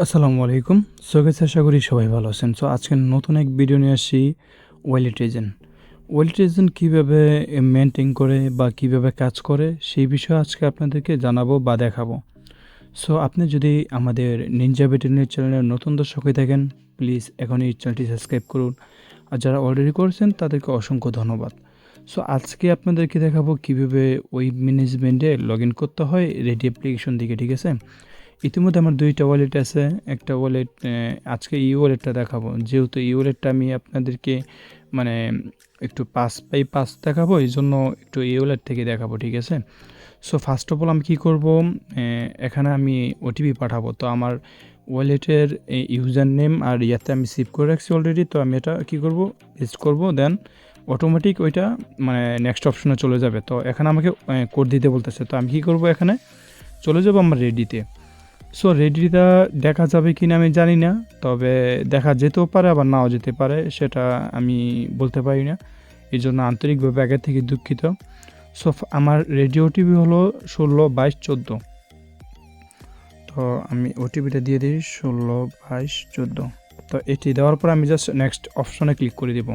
আসসালামু আলাইকুম। So guys, আশা করি সবাই ভালো আছেন। সো আজকে নতুন এক ভিডিও নিয়ে আসছি ওয়ালেট এজেন্ট। ওয়ালেট এজেন্ট কীভাবে মেইনটেইন করে বা কীভাবে কাজ করে সেই বিষয়ে আজকে আপনাদেরকে জানাবো বা দেখাবো। সো আপনি যদি আমাদের নিনজা ভেটেরিনারি চ্যানেলের নতুন দর্শক হয়ে থাকেন, প্লিজ এখন এই চ্যানেলটি সাবস্ক্রাইব করুন। আর যারা অলরেডি করেছেন তাদেরকে অসংখ্য ধন্যবাদ। সো আজকে আপনাদেরকে দেখাবো কীভাবে ওয়েব ম্যানেজমেন্টে লগ ইন করতে হয় রেডি অ্যাপ্লিকেশন থেকে, ঠিক আছে? ইতিমধ্যে আমার ২ টা ওয়ালেট আছে। একটা ওয়ালেট আজকে ওয়ালেটটা দেখাবো। যেহেতু ওয়ালেটটা আমি আপনাদেরকে মানে একটু 5x5 দেখাবো, এইজন্য একটু ওয়ালেট থেকে দেখাবো, ঠিক আছে? সো ফার্স্ট অফ অল আমি কী করবো, এখানে আমি ওটিপি পাঠাবো। তো আমার ওয়ালেটের ইউজার নেম আর ইয়াতে আমি সেভ করে রাখছি অলরেডি। তো আমি এটা কী করবো, পেস্ট করবো, দেন অটোমেটিক ওইটা মানে নেক্সট অপশনে চলে যাবে। তো এখানে আমাকে কোড দিতে বলতেছে। তো আমি কী করবো, এখানে চলে যাবো আমার রেডিতে। সো রেডিটা দেখা যাবে কি না আমি জানি না, তবে দেখা যেতেও পারে আবার নাও যেতে পারে, সেটা আমি বলতে পারি না। এই জন্য আন্তরিকভাবে আগে থেকে দুঃখিত। সো আমার রেডি ওটিপি হলো 16 22 14। তো আমি ওটিপিটা দিয়ে দিই 16 22 14। তো এটি দেওয়ার পর আমি জাস্ট নেক্সট অপশনে ক্লিক করে দেব।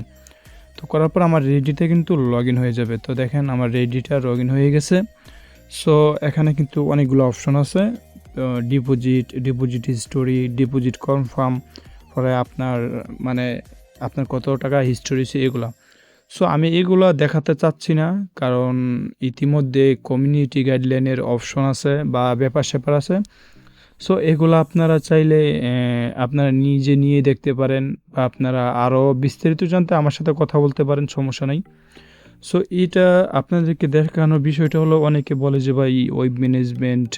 তো করার পর আমার রেডিতে কিন্তু লগ ইন হয়ে যাবে। তো দেখেন আমার রেডিটা লগ ইন হয়ে গেছে। সো এখানে কিন্তু অনেকগুলো অপশন আছে। ডিপোজিট হিস্টোরি, ডিপোজিট কনফার্ম, পরে আপনার মানে আপনার কত টাকা হিস্টোরি এগুলা। সো আমি এগুলা দেখাতে চাচ্ছি না, কারণ ইতিমধ্যে কমিউনিটি গাইডলাইনের অপশন আছে বা ব্যাপার-স্যাপার আছে। সো এগুলা আপনারা চাইলে আপনারা নিজে নিয়ে দেখতে পারেন, বা আপনারা আরও বিস্তারিত জানতে আমার সাথে কথা বলতে পারেন, সমস্যা নাই। সো এটা আপনাদেরকে দেখানোর বিষয়টা হলো, অনেকে বলে যে ভাই ওয়েব ম্যানেজমেন্ট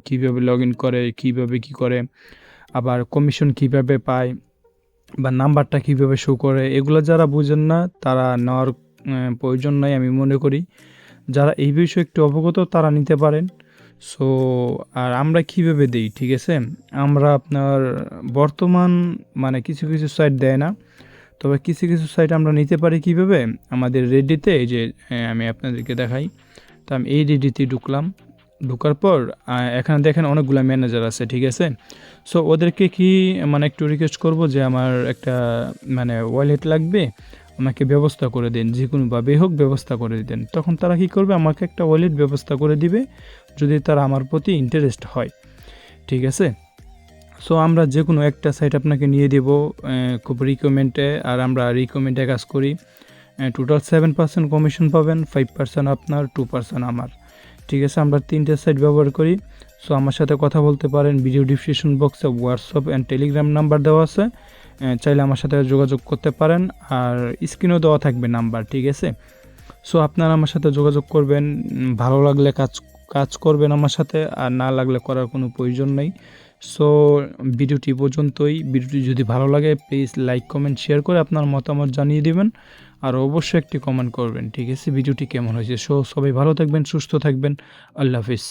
কীভাবে লগ ইন করে, কীভাবে কী করে, আবার কমিশন কীভাবে পায় বা নাম্বারটা কীভাবে শো করে, এগুলো যারা বুঝেন না তারা নেওয়ার প্রয়োজন নাই আমি মনে করি। যারা এই বিষয়ে একটু অবগত তারা নিতে পারেন। সো আর আমরা কীভাবে দিই, ঠিক আছে? আমরা আপনার বর্তমান মানে কিছু সাইট দেয় না, তবে কিছু সাইট আমরা নিতে পারি কীভাবে, আমাদের রেডিতে। এই যে আমি আপনাদেরকে দেখাই। তো আমি এই রেডিতে ঢুকলাম। ঢোকার পর এখানে দেখেন অনেকগুলো ম্যানেজার আছে, ঠিক আছে? সো ওদেরকে কি মানে একটু রিকোয়েস্ট করব যে আমার একটা মানে ওয়ালেট লাগবে, আমাকে ব্যবস্থা করে দিন, যে কোনোভাবে হোক ব্যবস্থা করে দিতেন। তখন তারা কি করবে, আমাকে একটা ওয়ালেট ব্যবস্থা করে দিবে, যদি তারা আমার প্রতি ইন্টারেস্ট হয়, ঠিক আছে? সো আমরা যে কোনো একটা সাইট আপনাকে নিয়ে দেব খুব রিকমেন্ডে, আর আমরা রিকমেন্ডে কাজ করি। টোটাল 7% কমিশন পাবেন, 5% আপনার, 2% আমার, ঠিক আছে? আমরা 3টে সাইট ব্যবহার করি। সো আমার সাথে কথা বলতে পারেন। ভিডিও ডিসক্রিপশন বক্সে হোয়াটসঅ্যাপ অ্যান্ড টেলিগ্রাম নাম্বার দেওয়া আছে, চাইলে আমার সাথে যোগাযোগ করতে পারেন। আর স্ক্রিনেও দেওয়া থাকবে নাম্বার, ঠিক আছে? সো আপনারা আমার সাথে যোগাযোগ করবেন, ভালো লাগলে কাজ করবেন আমার সাথে, আর না লাগলে করার কোনো প্রয়োজন নেই। সো ভিডিওটি পর্যন্তই। ভিডিওটি যদি ভালো লাগে প্লিজ লাইক, কমেন্ট, শেয়ার করে আপনার মতামত জানিয়ে দেবেন, আর অবশ্যই একটি কমেন্ট করবেন, ঠিক আছে? ভিডিওটি কেমন হয়েছে। সো সবাই ভালো থাকবেন, সুস্থ থাকবেন। আল্লাহ হাফিজ।